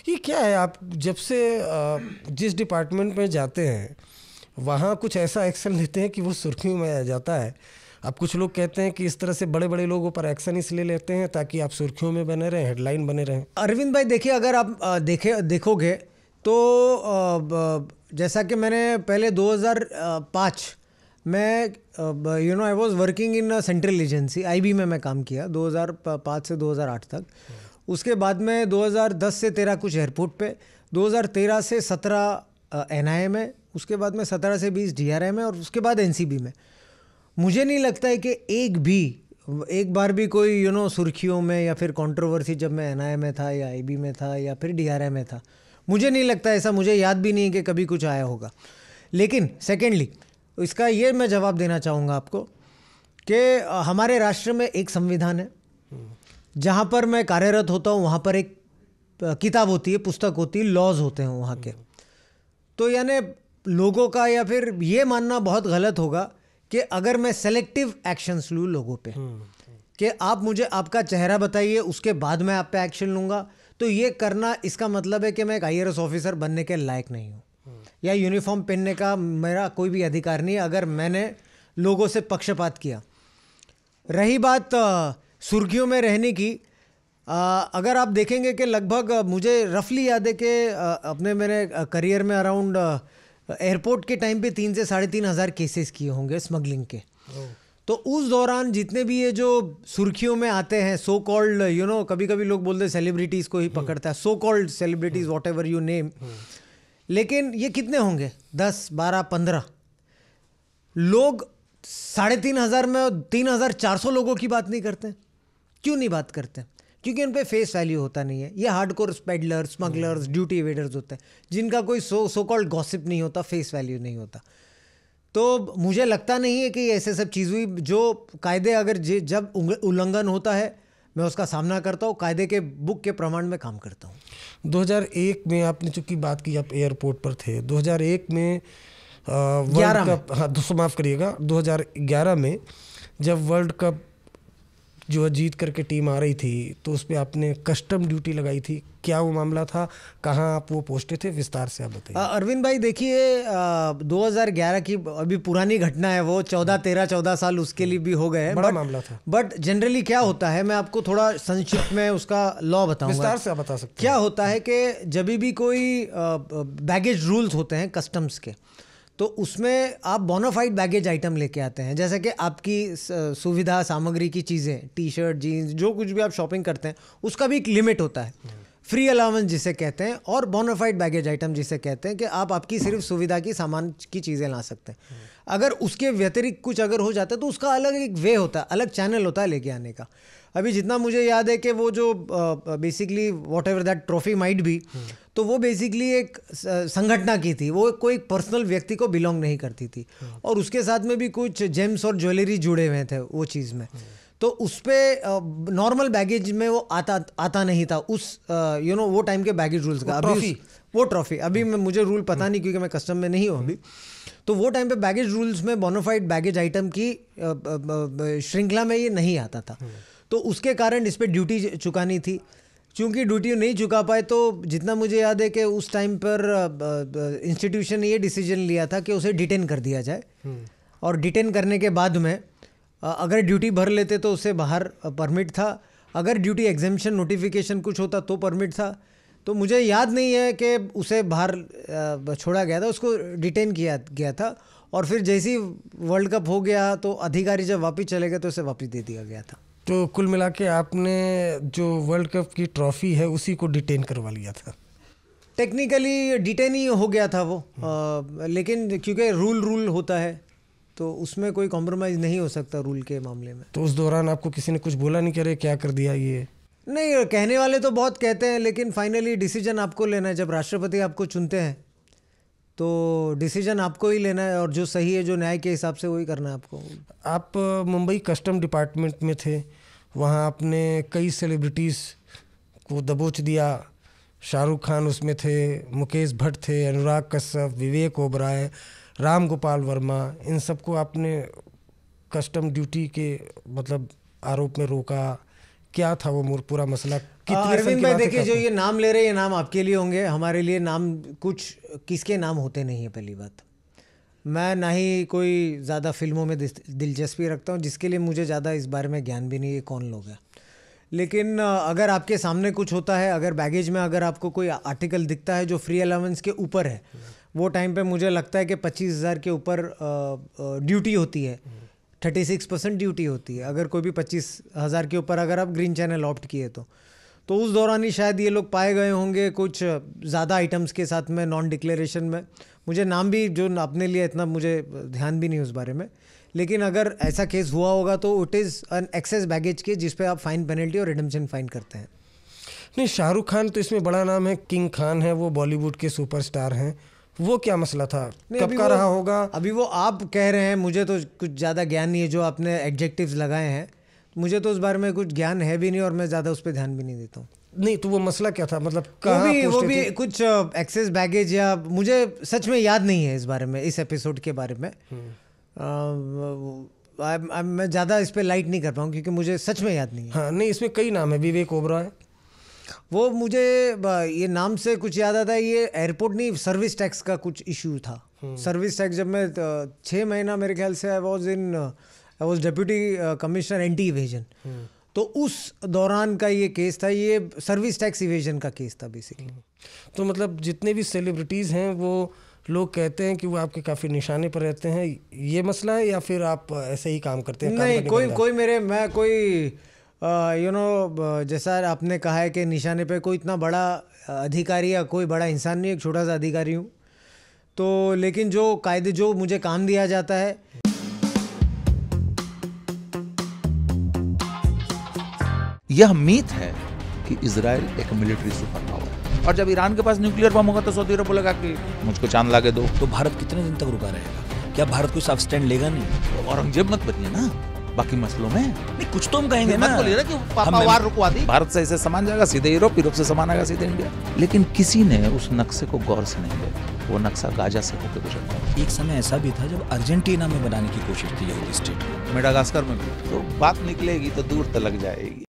ये क्या है, आप जब से जिस डिपार्टमेंट में जाते हैं वहाँ कुछ ऐसा एक्शन लेते हैं कि वो सुर्खियों में आ जाता है। अब कुछ लोग कहते हैं कि इस तरह से बड़े बड़े लोगों पर एक्शन इसलिए लेते हैं ताकि आप सुर्खियों में बने रहें, हेडलाइन बने रहें। अरविंद भाई देखिए, अगर आप देखोगे तो जैसा कि मैंने पहले 2005 में I was working in central agency IB में मैं काम किया 2005 से 2008 तक। उसके बाद में 2010 से 13 कुछ एयरपोर्ट पे, 2013 से 17 NIA में, उसके बाद में 17 से 20 DRI में और उसके बाद NCB में। मुझे नहीं लगता है कि एक बार भी कोई सुर्खियों में या फिर कंट्रोवर्सी जब मैं NIA में था या IB में था या फिर DRI में था, मुझे नहीं लगता ऐसा, मुझे याद भी नहीं है कि कभी कुछ आया होगा। लेकिन सेकेंडली इसका ये मैं जवाब देना चाहूँगा आपको कि हमारे राष्ट्र में एक संविधान है, जहाँ पर मैं कार्यरत होता हूँ वहाँ पर एक किताब होती है, पुस्तक होती है, लॉज होते हैं वहाँ के। तो यानी लोगों का या फिर ये मानना बहुत गलत होगा कि अगर मैं सेलेक्टिव एक्शंस लूँ लोगों पे कि आप मुझे आपका चेहरा बताइए उसके बाद मैं आप पे एक्शन लूँगा, तो ये करना, इसका मतलब है कि मैं एक IRS ऑफिसर बनने के लायक नहीं हूँ या यूनिफॉर्म पहनने का मेरा कोई भी अधिकार नहीं अगर मैंने लोगों से पक्षपात किया। रही बात सुर्खियों में रहने की, अगर आप देखेंगे कि लगभग मुझे रफली याद है कि अपने मेरे करियर में अराउंड एयरपोर्ट के टाइम पे 3 से 3,500 केसेस किए होंगे स्मगलिंग के। तो उस दौरान जितने भी ये जो सुर्खियों में आते हैं सो कॉल्ड कभी कभी लोग बोलते हैं सेलिब्रिटीज़ को ही पकड़ता है, so called celebrities what ever you name, लेकिन ये कितने होंगे 10, 12, 15 लोग 3,500 में 3,400 लोगों की बात नहीं करते। क्यों नहीं बात करते? क्योंकि उन पे फेस वैल्यू होता नहीं है। ये हार्डकोर पेडलर्स, स्मगलर्स, ड्यूटी एवेडर्स होते हैं जिनका कोई सो कॉल्ड गॉसिप नहीं होता, फेस वैल्यू नहीं होता। तो मुझे लगता नहीं है कि ऐसे सब चीज़ हुई। जो कायदे अगर जब उल्लंघन होता है मैं उसका सामना करता हूँ, कायदे के बुक के प्रमाण में काम करता हूँ। 2001 में आपने चूँकि बात की, आप एयरपोर्ट पर थे 2001 में, वर्ल्ड कप, हाँ माफ़ करिएगा, 2011 में जब वर्ल्ड कप जो जीत करके टीम आ रही थी तो उस पर आपने कस्टम ड्यूटी लगाई थी। क्या वो मामला था, कहाँ आप वो पोस्टे थे, विस्तार से आप बताइए। अरविंद भाई देखिए, 2011 की अभी पुरानी घटना है वो, 14 साल उसके लिए भी हो गए हैं, बड़ा मामला था। बट जनरली क्या होता है, मैं आपको थोड़ा संक्षिप्त में उसका लॉ बताऊंगा, विस्तार से आप बता सकते हैं। क्या होता है कि जब भी कोई बैगेज रूल्स होते हैं कस्टम्स के, तो उसमें आप बोनाफाइड बैगेज आइटम लेके आते हैं, जैसे कि आपकी सुविधा सामग्री की चीज़ें, टी-शर्ट, जीन्स, जो कुछ भी आप शॉपिंग करते हैं उसका भी एक लिमिट होता है, फ्री अलाउंस जिसे कहते हैं, और बोनाफाइड बैगेज आइटम जिसे कहते हैं कि आप आपकी सिर्फ सुविधा की सामान की चीज़ें ला सकते हैं। अगर उसके व्यतिरिक्त कुछ अगर हो जाता है तो उसका अलग एक वे होता है, अलग चैनल होता है लेके आने का। अभी जितना मुझे याद है कि वो जो basically what ever that trophy might भी, तो वो बेसिकली एक संगठना की थी, वो कोई पर्सनल व्यक्ति को बिलोंग नहीं करती थी, और उसके साथ में भी कुछ जेम्स और ज्वेलरी जुड़े हुए थे वो चीज़ में। तो उस पर नॉर्मल बैगेज में वो आता नहीं था उस वो टाइम के बैगेज रूल्स का। अभी वो ट्रॉफी अभी मुझे रूल पता नहीं क्योंकि मैं कस्टम में नहीं हूँ अभी। तो वो टाइम पे बैगेज रूल्स में बोनाफाइड बैगेज आइटम की श्रृंखला में ये नहीं आता था, तो उसके कारण इस पर ड्यूटी चुकानी थी। चूँकि ड्यूटी नहीं चुका पाए तो जितना मुझे याद है कि उस टाइम पर इंस्टीट्यूशन ने ये डिसीजन लिया था कि उसे डिटेन कर दिया जाए, और डिटेन करने के बाद में अगर ड्यूटी भर लेते तो उसे बाहर परमिट था, अगर ड्यूटी एग्जेम्पशन नोटिफिकेशन कुछ होता तो परमिट था। तो मुझे याद नहीं है कि उसे बाहर छोड़ा गया था, उसको डिटेन किया गया था, और फिर जैसे ही वर्ल्ड कप हो गया तो अधिकारी जब वापस चले गए तो उसे वापस दे दिया गया था। तो कुल मिला के आपने जो वर्ल्ड कप की ट्रॉफी है उसी को डिटेन करवा लिया था। टेक्निकली डिटेन ही हो गया था वो, लेकिन क्योंकि रूल होता है तो उसमें कोई कॉम्प्रोमाइज़ नहीं हो सकता रूल के मामले में। तो उस दौरान आपको किसी ने कुछ बोला नहीं, करे क्या कर दिया ये? नहीं, कहने वाले तो बहुत कहते हैं, लेकिन फाइनली डिसीजन आपको लेना है। जब राष्ट्रपति आपको चुनते हैं तो डिसीजन आपको ही लेना है, और जो सही है, जो न्याय के हिसाब से वही करना है आपको। आप मुंबई कस्टम डिपार्टमेंट में थे, वहाँ आपने कई सेलिब्रिटीज़ को दबोच दिया। शाहरुख खान उसमें थे, मुकेश भट्ट थे, अनुराग कश्यप, विवेक ओबराय, राम गोपाल वर्मा, इन सबको आपने कस्टम ड्यूटी के मतलब आरोप में रोका। क्या था वो पूरा मसला? अरविंद भाई देखिए, जो ये नाम ले रहे हैं ये नाम आपके लिए होंगे, हमारे लिए नाम कुछ किसके नाम होते नहीं है। पहली बात, मैं ना ही कोई ज़्यादा फिल्मों में दिलचस्पी रखता हूँ, जिसके लिए मुझे ज़्यादा इस बारे में ज्ञान भी नहीं है कौन लोग हैं। लेकिन अगर आपके सामने कुछ होता है, अगर बैगेज में अगर आपको कोई आर्टिकल दिखता है जो फ्री अलाउंस के ऊपर है, वो टाइम पे मुझे लगता है कि 25,000 के ऊपर ड्यूटी होती है, 36% ड्यूटी होती है। अगर कोई भी 25,000 के ऊपर अगर आप ग्रीन चैनल ऑप्ट किए तो उस दौरान ही शायद ये लोग पाए गए होंगे कुछ ज़्यादा आइटम्स के साथ में नॉन डिक्लेरेशन में। मुझे नाम भी जो अपने लिए इतना मुझे ध्यान भी नहीं उस बारे में, लेकिन अगर ऐसा केस हुआ होगा तो it is an excess baggage case जिस पे आप फाइन पेनल्टी और रिडेम्पशन फाइन करते हैं। नहीं, शाहरुख खान तो इसमें बड़ा नाम है, किंग खान है, वो बॉलीवुड के सुपरस्टार हैं, वो क्या मसला था, कब का रहा होगा? अभी वो आप कह रहे हैं, मुझे तो कुछ ज़्यादा ज्ञान नहीं है, जो आपने एडजेक्टिव्स लगाए हैं मुझे तो उस बारे में कुछ ज्ञान है भी नहीं और मैं ज़्यादा उस पर ध्यान भी नहीं देता हूँ। नहीं तो वो मसला क्या था, मतलब वो भी कुछ एक्सेस बैगेज, या मुझे सच में याद नहीं है इस बारे में, इस एपिसोड के बारे में। मैं ज़्यादा इस पे लाइट नहीं कर पाऊँ क्योंकि मुझे सच में याद नहीं है। हाँ नहीं, इसमें कई नाम है, विवेक ओबरॉय, वो मुझे ये नाम से कुछ याद आता है, ये एयरपोर्ट नहीं सर्विस टैक्स का कुछ इशू था। सर्विस टैक्स जब मैं 6 महीना मेरे ख्याल से I was deputy commissioner anti evasion, तो उस दौरान का ये केस था, ये सर्विस टैक्स इवेजन का केस था बेसिकली। तो मतलब जितने भी सेलिब्रिटीज़ हैं वो लोग कहते हैं कि वो आपके काफ़ी निशाने पर रहते हैं, ये मसला है या फिर आप ऐसे ही काम करते हैं? नहीं, कोई जैसा आपने कहा है कि निशाने पे कोई इतना बड़ा अधिकारी या कोई बड़ा इंसान नहीं, एक छोटा सा अधिकारी हूँ तो। लेकिन जो कायदे, जो मुझे काम दिया जाता है, यह मीथ है कि इजराइल एक मिलिट्री सुपर पावर है, और जब ईरान के पास न्यूक्लियर बम होगा तो सऊदी अरब बोलेगा कि मुझको चांद ला के दो। तो भारत कितने दिन तक रुका रहेगा? क्या भारत कोई साफ स्टैंड लेगा नहीं? तो औरंगजेब मत बनिए ना बाकी मसलों में। नहीं, कुछ तो हम कहेंगे ना, मत बोलिए ना कि पापा वार रुकवा दी। भारत से ऐसे सामान जाएगा सीधे यूरोप, यूरोप से सामान आएगा सीधे इंडिया। लेकिन किसी ने उस नक्शे को गौर से नहीं देखा, वो नक्शा गाजा से होकर गुजरता। एक समय ऐसा भी था जब अर्जेंटीना में बनाने की कोशिश की यहूदी स्टेट, मेडागास्कर में भी। तो बात निकलेगी तो दूर तक लग जाएगी।